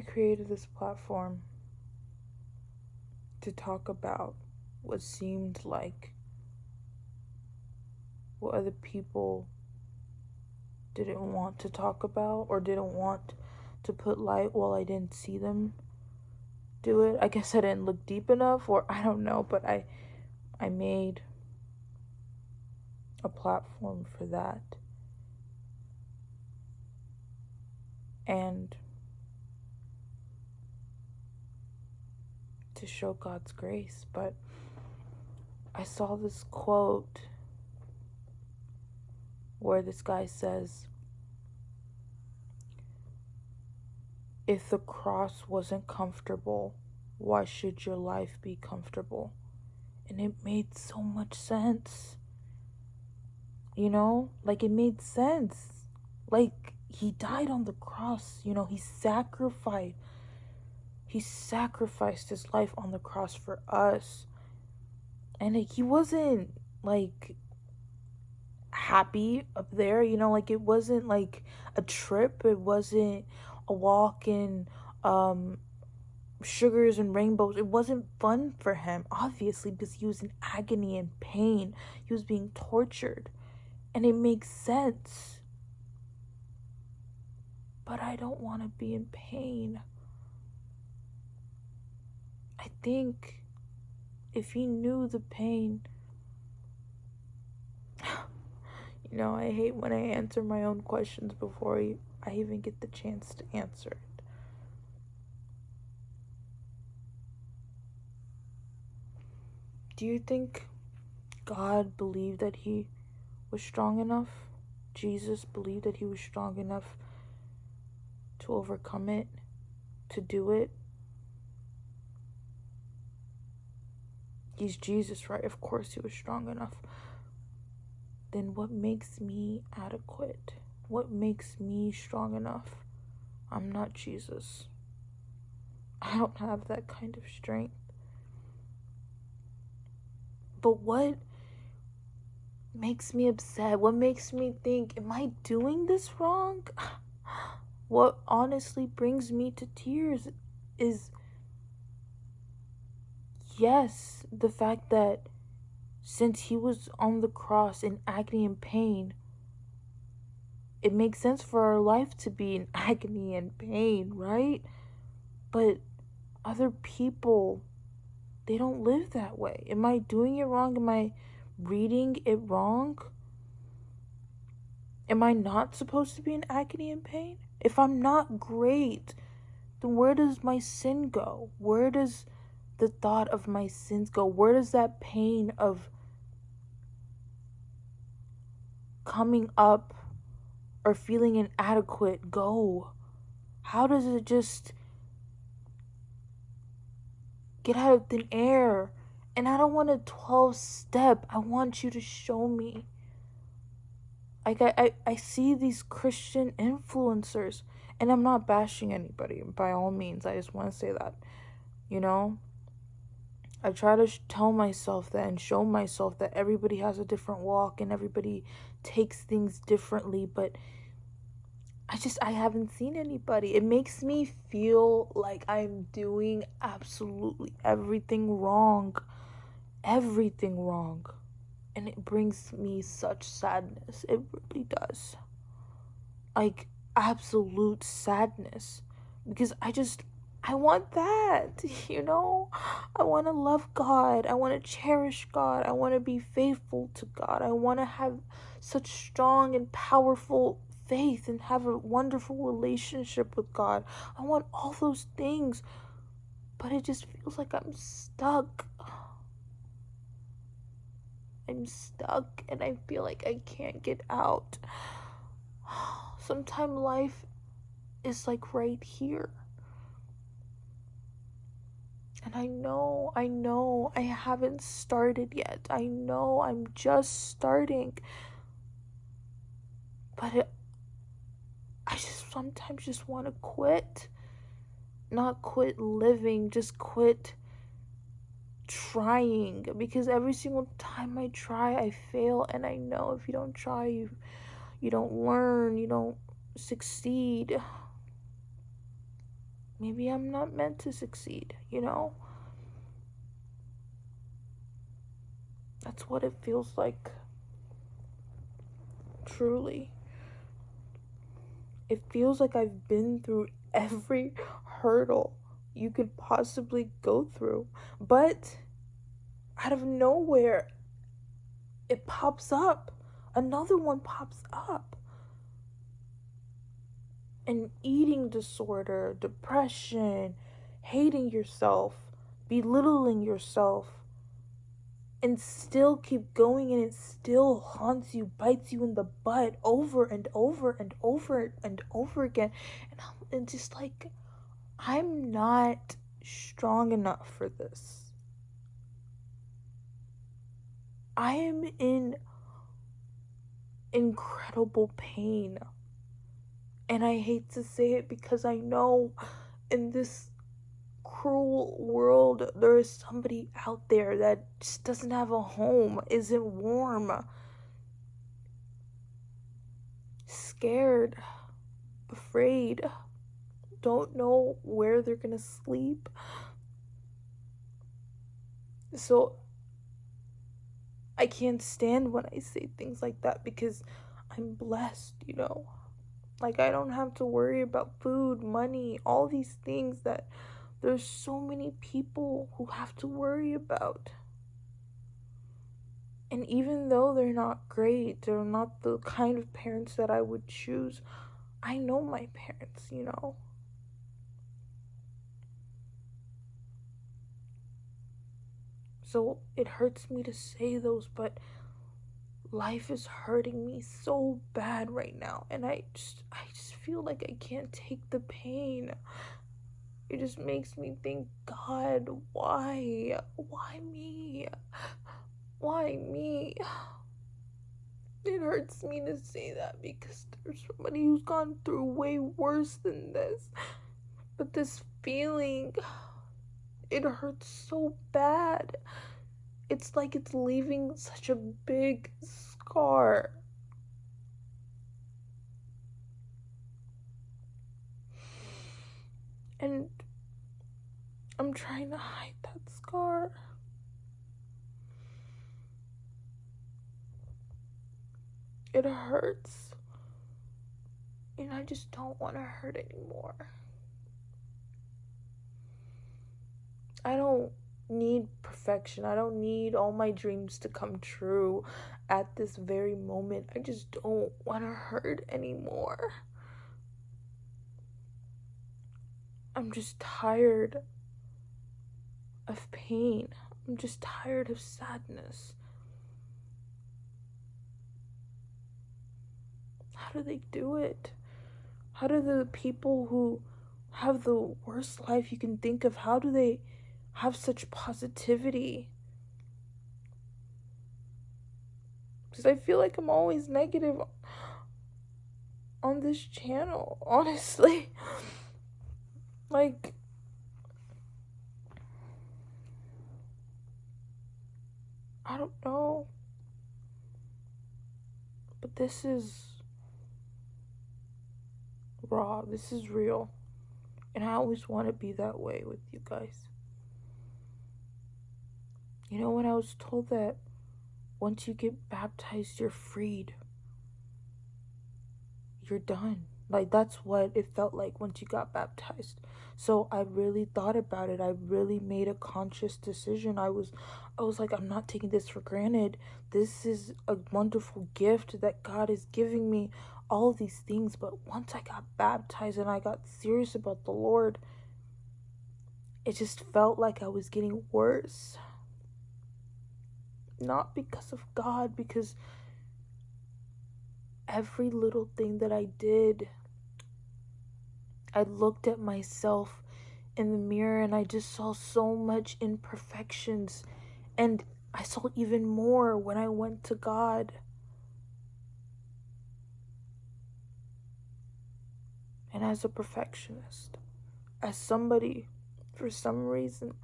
created this platform to talk about what seemed like what other people didn't want to talk about or didn't want to put light while I didn't see them do it. I guess I didn't look deep enough, or I don't know, but I made a platform for that. And to show God's grace. But I saw this quote where this guy says, if the cross wasn't comfortable, why should your life be comfortable? And it made so much sense. You know, like it made sense. Like he died on the cross, you know, he sacrificed his life on the cross for us. And he wasn't like happy up there, you know, like it wasn't like a trip, it wasn't a walk in sugars and rainbows. It wasn't fun for him, obviously, because he was in agony and pain. He was being tortured, and it makes sense. But I don't want to be in pain. I think if he knew the pain, you know, I hate when I answer my own questions before I even get the chance to answer it. Do you think God believed that he was strong enough? Jesus believed that he was strong enough to overcome it, to do it? He's Jesus, right? Of course he was strong enough. Then what makes me adequate? What makes me strong enough? I'm not Jesus. I don't have that kind of strength. But what makes me upset? What makes me think, am I doing this wrong? What honestly brings me to tears is, yes, the fact that since he was on the cross in agony and pain, it makes sense for our life to be in agony and pain, right? But other people, they don't live that way. Am I doing it wrong? Am I reading it wrong? Am I not supposed to be in agony and pain? If I'm not great, then where does my sin go? Where does the thought of my sins go? Where does that pain of coming up or feeling inadequate go? How does it just get out of thin air? And I don't want a 12-step. I want you to show me. Like, I see these Christian influencers, and I'm not bashing anybody, by all means. I just want to say that, you know? I try to tell myself that and show myself that everybody has a different walk and everybody takes things differently, but I haven't seen anybody. It makes me feel like I'm doing absolutely everything wrong. Everything wrong. And it brings me such sadness. It really does. Like, absolute sadness. Because I want that, you know? I want to love God. I want to cherish God. I want to be faithful to God. I want to have such strong and powerful faith and have a wonderful relationship with God. I want all those things. But it just feels like I'm stuck. I'm stuck and I feel like I can't get out. Sometimes life is like right here. And I know I haven't started yet. I know I'm just starting. But I just sometimes just want to quit. Not quit living, just quit trying. Because every single time I try, I fail. And I know if you don't try, you don't learn, you don't succeed. Maybe I'm not meant to succeed, you know? That's what it feels like. Truly. It feels like I've been through every hurdle you could possibly go through. But out of nowhere, it pops up. Another one pops up. An eating disorder, depression, hating yourself, belittling yourself, and still keep going, and it still haunts you, bites you in the butt over and over and over and over again. And just like, I'm not strong enough for this. I am in incredible pain. And I hate to say it because I know in this cruel world there is somebody out there that just doesn't have a home, isn't warm, scared, afraid, don't know where they're gonna sleep. So I can't stand when I say things like that because I'm blessed, you know? Like, I don't have to worry about food, money, all these things that there's so many people who have to worry about. And even though they're not great, they're not the kind of parents that I would choose, I know my parents, you know? So it hurts me to say those, but life is hurting me so bad right now, and I just feel like I can't take the pain. It just makes me think, God, why me, why me? It hurts me to say that because there's somebody who's gone through way worse than this, but this feeling, it hurts so bad. It's like it's leaving such a big scar. And I'm trying to hide that scar. It hurts. And I just don't want to hurt anymore. I don't need perfection. I don't need all my dreams to come true at this very moment. I just don't want to hurt anymore. I'm just tired of pain. I'm just tired of sadness. How do they do it? How do the people who have the worst life you can think of, how do they have such positivity? Because I feel like I'm always negative on this channel, honestly. Like, I don't know. But this is raw. This is real. And I always want to be that way with you guys. You know, when I was told that once you get baptized, you're freed, you're done. Like, that's what it felt like once you got baptized. So I really thought about it. I really made a conscious decision. I was like, I'm not taking this for granted. This is a wonderful gift that God is giving me, all of these things. But once I got baptized and I got serious about the Lord, it just felt like I was getting worse. Not because of God, because every little thing that I did, I looked at myself in the mirror and I just saw so much imperfections, and I saw even more when I went to God. And as a perfectionist, as somebody for some reason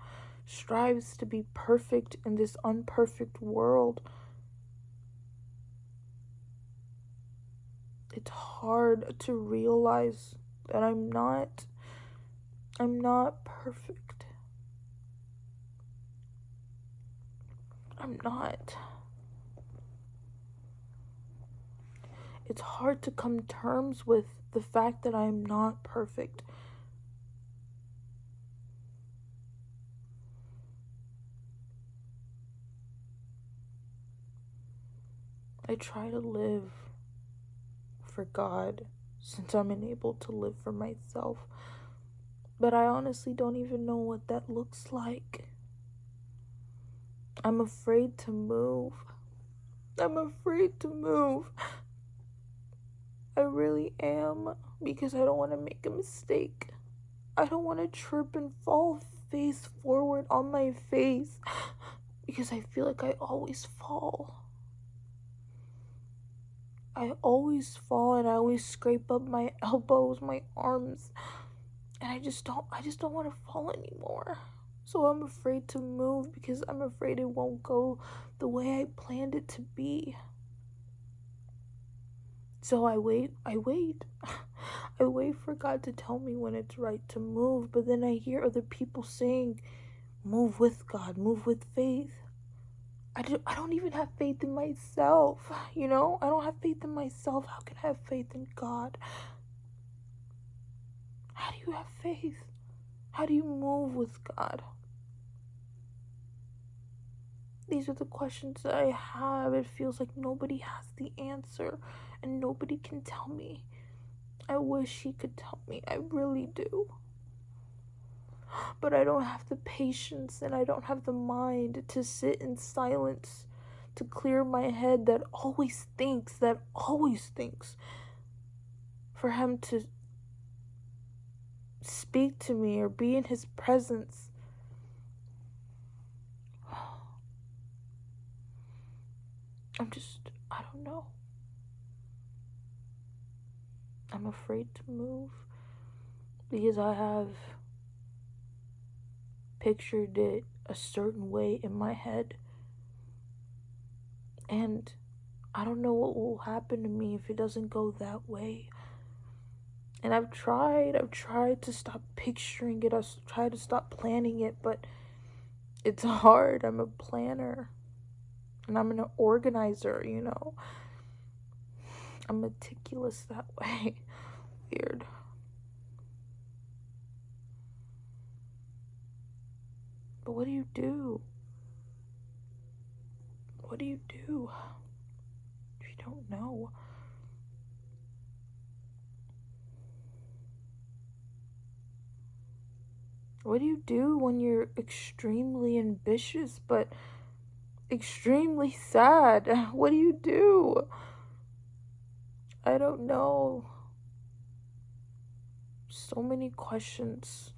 strives to be perfect in this unperfect world, it's hard to realize that I'm not. I'm not perfect. I'm not. It's hard to come to terms with the fact that I'm not perfect. I try to live for God since I'm unable to live for myself. But I honestly don't even know what that looks like. I'm afraid to move. I'm afraid to move. I really am, because I don't want to make a mistake. I don't want to trip and fall face forward on my face, because I feel like I always fall. I always fall, and I always scrape up my elbows, my arms, and I just don't want to fall anymore. So I'm afraid to move because I'm afraid it won't go the way I planned it to be. So I wait. I wait for God to tell me when it's right to move, but then I hear other people saying, move with God, move with faith. I don't even have faith in myself, I don't have faith in myself. How can I have faith in God? How do you have faith? How do you move with God? These are the questions that I have. It feels like nobody has the answer, and nobody can tell me. I wish he could tell me. I really do. But I don't have the patience, and I don't have the mind to sit in silence, to clear my head that always thinks, for him to speak to me or be in his presence. I don't know. I'm afraid to move because I have pictured it a certain way in my head, and I don't know what will happen to me if it doesn't go that way. And I've tried to stop picturing it, I've tried to stop planning it, but it's hard. I'm a planner, and I'm an organizer, I'm meticulous that way. Weird. But what do you do? What do you do if you don't know? What do you do when you're extremely ambitious but extremely sad? What do you do? I don't know. So many questions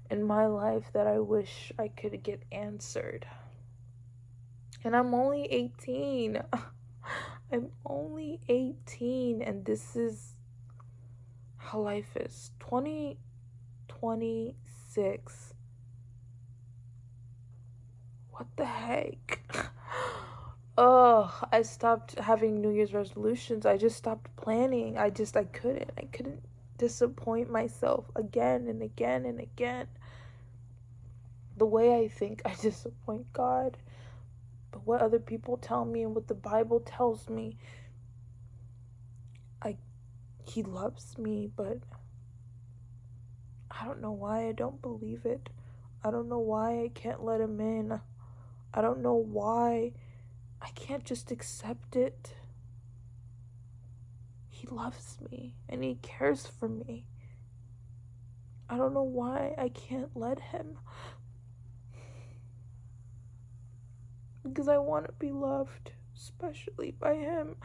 in my life that I wish I could get answered. And I'm only 18. I'm only 18, and this is how life is. 2026. What the heck? Oh, I stopped having New Year's resolutions. I just stopped planning. I couldn't disappoint myself again and again and again. The way I think, I disappoint God. But what other people tell me and what the Bible tells me, he loves me, but I don't know why I don't believe it. I don't know why I can't let him in. I don't know why I can't just accept it. He loves me and he cares for me. I don't know why I can't let him. Because I want to be loved, especially by him.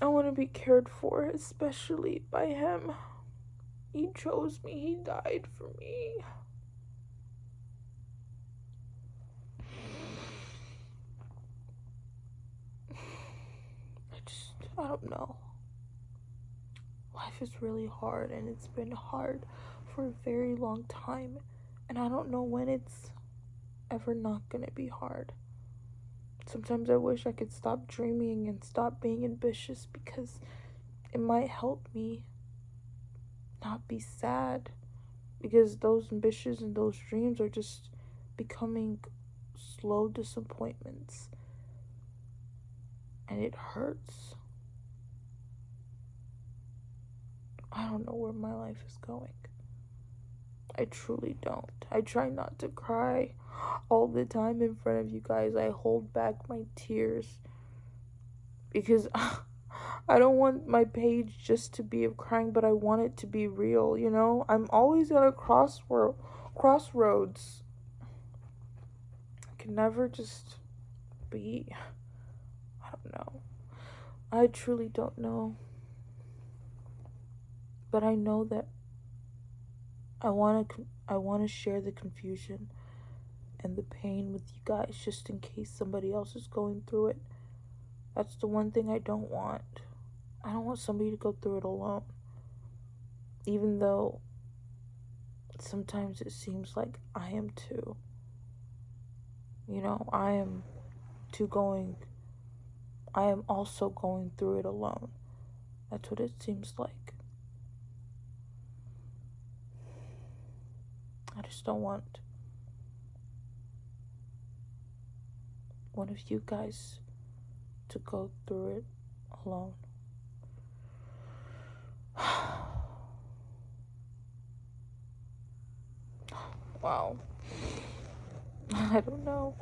I want to be cared for, especially by him. He chose me. He died for me. I don't know. Life is really hard, and it's been hard for a very long time. And I don't know when it's ever not gonna be hard. Sometimes I wish I could stop dreaming and stop being ambitious, because it might help me not not be sad, because those ambitions and those dreams are just becoming slow disappointments, and it hurts. I don't know where my life is going. I truly don't. I try not to cry all the time in front of you guys. I hold back my tears because I don't want my page just to be of crying, but I want it to be real, you know? I'm always at a crossroads. I can never just be. I don't know. I truly don't know. But I know that I want to share the confusion and the pain with you guys, just in case somebody else is going through it. That's the one thing I don't want. I don't want somebody to go through it alone. Even though sometimes it seems like I am too. You know, I am also going through it alone. That's what it seems like. I just don't want one of you guys to go through it alone. Wow. I don't know.